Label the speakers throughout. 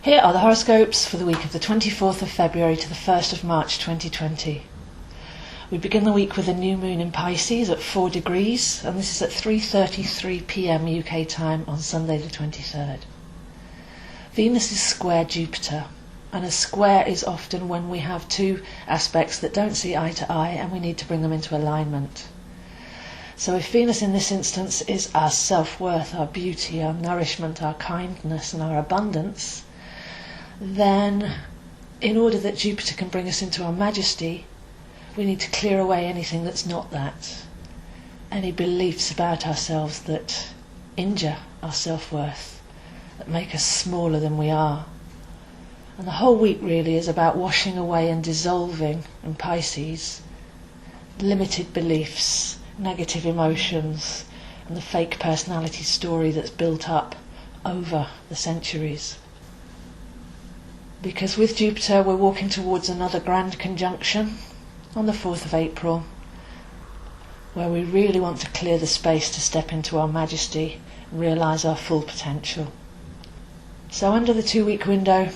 Speaker 1: Here are the horoscopes for the week of the 24th of February to the 1st of March 2020. We begin the week with a new moon in Pisces at 4 degrees, and this is at 3:33 p.m. UK time on Sunday the 23rd. Venus is square Jupiter, and a square is often when we have two aspects that don't see eye to eye and we need to bring them into alignment. So if Venus in this instance is our self-worth, our beauty, our nourishment, our kindness and our abundance, then in order that Jupiter can bring us into our majesty, we need to clear away anything that's not that. Any beliefs about ourselves that injure our self-worth, that make us smaller than we are. And the whole week really is about washing away and dissolving, in Pisces, limited beliefs, negative emotions, and the fake personality story that's built up over the centuries. Because with Jupiter we're walking towards another grand conjunction on the 4th of April, where we really want to clear the space to step into our majesty and realise our full potential. So under the 2-week window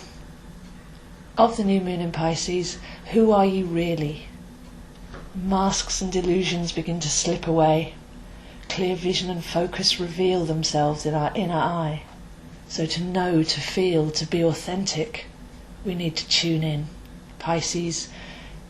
Speaker 1: of the new moon in Pisces, who are you really? Masks and delusions begin to slip away. Clear vision and focus reveal themselves in our inner eye. So to know, to feel, to be authentic, we need to tune in. Pisces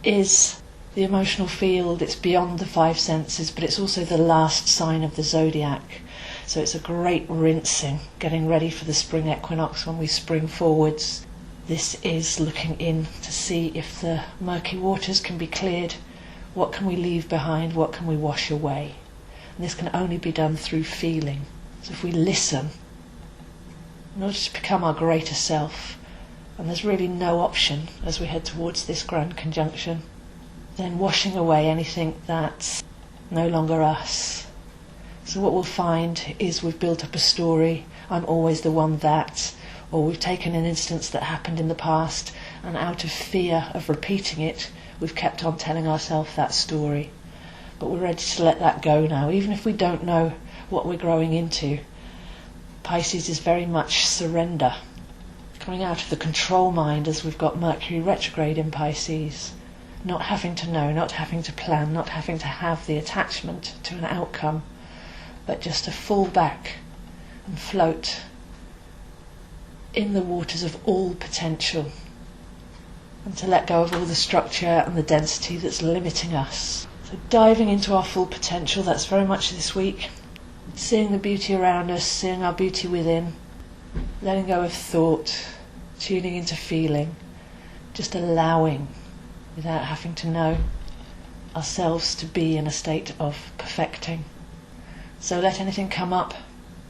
Speaker 1: is the emotional field. It's beyond the 5 senses, but it's also the last sign of the zodiac. So it's a great rinsing, getting ready for the spring equinox when we spring forwards. This is looking in to see if the murky waters can be cleared. What can we leave behind? What can we wash away? And this can only be done through feeling. So if we listen, in order to become our greater self, and there's really no option as we head towards this grand conjunction, then washing away anything that's no longer us. So what we'll find is we've built up a story, I'm always the one that, or we've taken an instance that happened in the past, and out of fear of repeating it, we've kept on telling ourselves that story. But we're ready to let that go now, even if we don't know what we're growing into. Pisces is very much surrender. Coming out of the control mind as we've got Mercury retrograde in Pisces. Not having to know, not having to plan, not having to have the attachment to an outcome, but just to fall back and float in the waters of all potential, and to let go of all the structure and the density that's limiting us. So diving into our full potential, that's very much this week. Seeing the beauty around us, seeing our beauty within, letting go of thought, tuning into feeling, just allowing, without having to know, ourselves to be in a state of perfecting. So let anything come up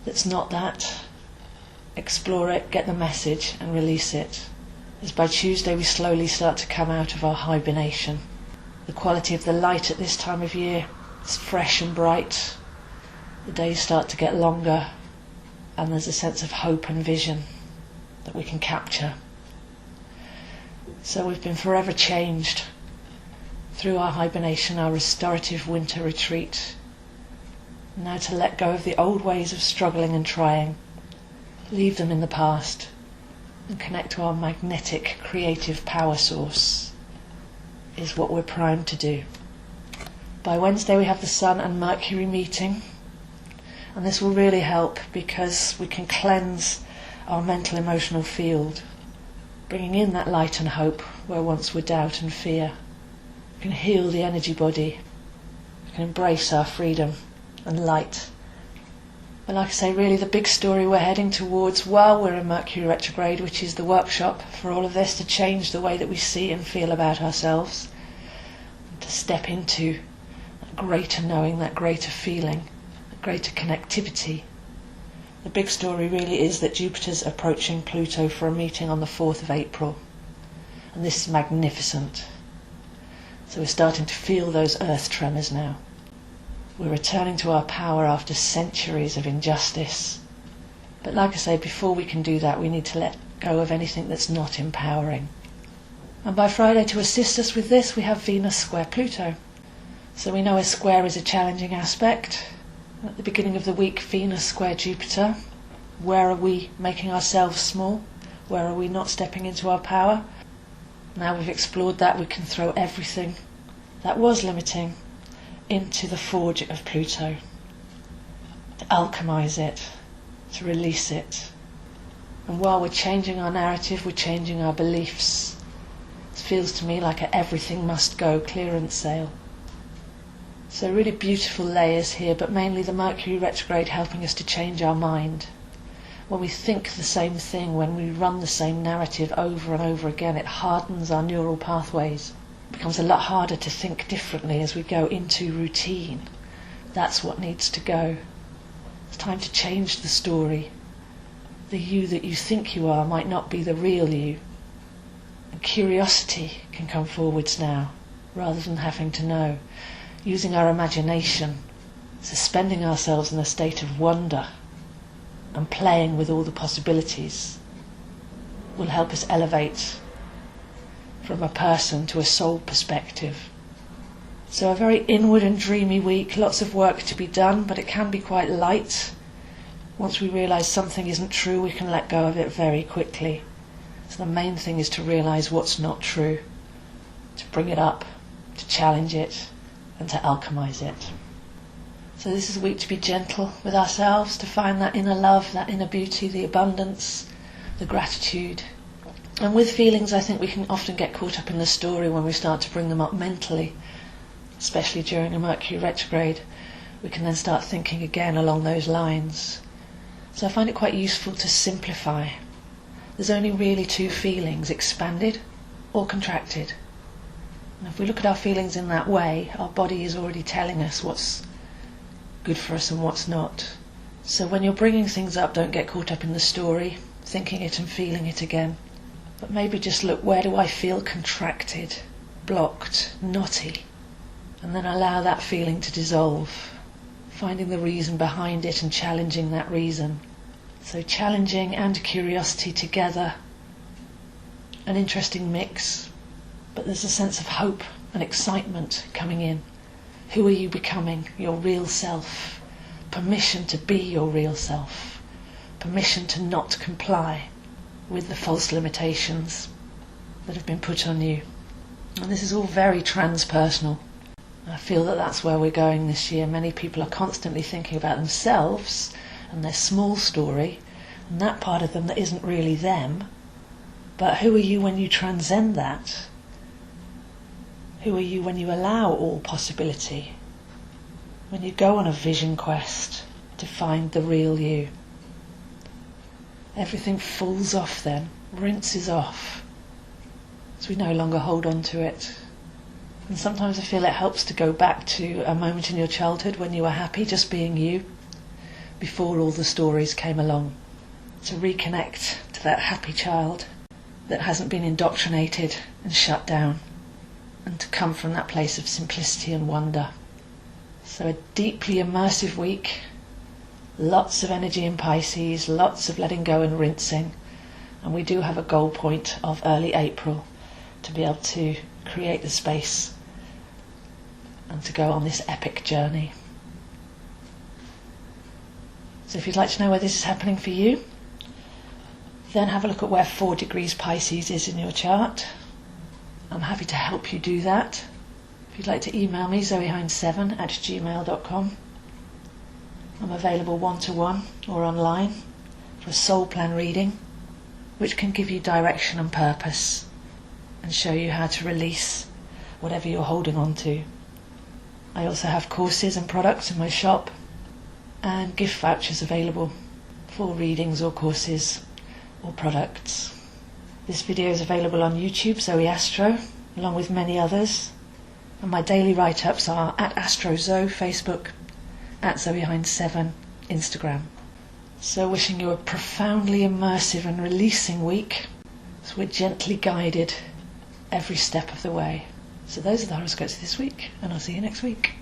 Speaker 1: that's not that, explore it, get the message and release it. As by Tuesday we slowly start to come out of our hibernation. The quality of the light at this time of year is fresh and bright. The days start to get longer, and there's a sense of hope and vision that we can capture. So we've been forever changed through our hibernation, our restorative winter retreat. Now to let go of the old ways of struggling and trying, leave them in the past, and connect to our magnetic creative power source is what we're primed to do. By Wednesday we have the Sun and Mercury meeting, and this will really help because we can cleanse our mental emotional field, bringing in that light and hope where once were doubt and fear. We can heal the energy body, we can embrace our freedom and light. But like I say, really the big story we're heading towards while we're in Mercury retrograde, which is the workshop for all of this, to change the way that we see and feel about ourselves, and to step into that greater knowing, that greater feeling, that greater connectivity. The big story really is that Jupiter's approaching Pluto for a meeting on the 4th of April, and this is magnificent. So we're starting to feel those earth tremors now. We're returning to our power after centuries of injustice. But like I say, before we can do that, we need to let go of anything that's not empowering. And by Friday, to assist us with this, we have Venus square Pluto. So we know a square is a challenging aspect. At the beginning of the week, Venus square Jupiter. Where are we making ourselves small? Where are we not stepping into our power? Now we've explored that, we can throw everything that was limiting into the forge of Pluto, to alchemize it, to release it. And while we're changing our narrative, we're changing our beliefs. It feels to me like a everything must go clearance sale. So really beautiful layers here, but mainly the Mercury retrograde helping us to change our mind. When we think the same thing, when we run the same narrative over and over again, it hardens our neural pathways. It becomes a lot harder to think differently as we go into routine. That's what needs to go. It's time to change the story. The you that you think you are might not be the real you. And curiosity can come forwards now, rather than having to know. Using our imagination, suspending ourselves in a state of wonder, and playing with all the possibilities will help us elevate from a person to a soul perspective. So a very inward and dreamy week, lots of work to be done, but it can be quite light. Once we realise something isn't true, we can let go of it very quickly. So the main thing is to realise what's not true, to bring it up, to challenge it, and to alchemize it. So this is a week to be gentle with ourselves, to find that inner love, that inner beauty, the abundance, the gratitude. And with feelings, I think we can often get caught up in the story when we start to bring them up mentally, especially during a Mercury retrograde. We can then start thinking again along those lines. So I find it quite useful to simplify. There's only really two feelings, expanded or contracted. And if we look at our feelings in that way, our body is already telling us what's good for us and what's not. So when you're bringing things up, don't get caught up in the story, thinking it and feeling it again. But maybe just look, where do I feel contracted, blocked, knotty? And then allow that feeling to dissolve, finding the reason behind it and challenging that reason. So challenging and curiosity together, an interesting mix, but there's a sense of hope and excitement coming in. Who are you becoming? Your real self. Permission to be your real self. Permission to not comply with the false limitations that have been put on you. And this is all very transpersonal. I feel that that's where we're going this year. Many people are constantly thinking about themselves and their small story, and that part of them that isn't really them. But who are you when you transcend that? Who are you when you allow all possibility? When you go on a vision quest to find the real you? Everything falls off then, rinses off, so we no longer hold on to it. And sometimes I feel it helps to go back to a moment in your childhood when you were happy just being you, before all the stories came along. To reconnect to that happy child that hasn't been indoctrinated and shut down, and to come from that place of simplicity and wonder. So a deeply immersive week, lots of energy in Pisces, lots of letting go and rinsing, and we do have a goal point of early April to be able to create the space and to go on this epic journey. So if you'd like to know where this is happening for you, then have a look at where 4 degrees Pisces is in your chart. I'm happy to help you do that. If you'd like to email me, zoehines7@gmail.com. I'm available one-to-one or online for a soul plan reading, which can give you direction and purpose and show you how to release whatever you're holding on to. I also have courses and products in my shop and gift vouchers available for readings or courses or products. This video is available on YouTube, Zoe Astro, along with many others, and my daily write-ups are at AstroZo, Facebook, at ZoeHines7, Instagram. So wishing you a profoundly immersive and releasing week, so we're gently guided every step of the way. So those are the horoscopes this week, and I'll see you next week.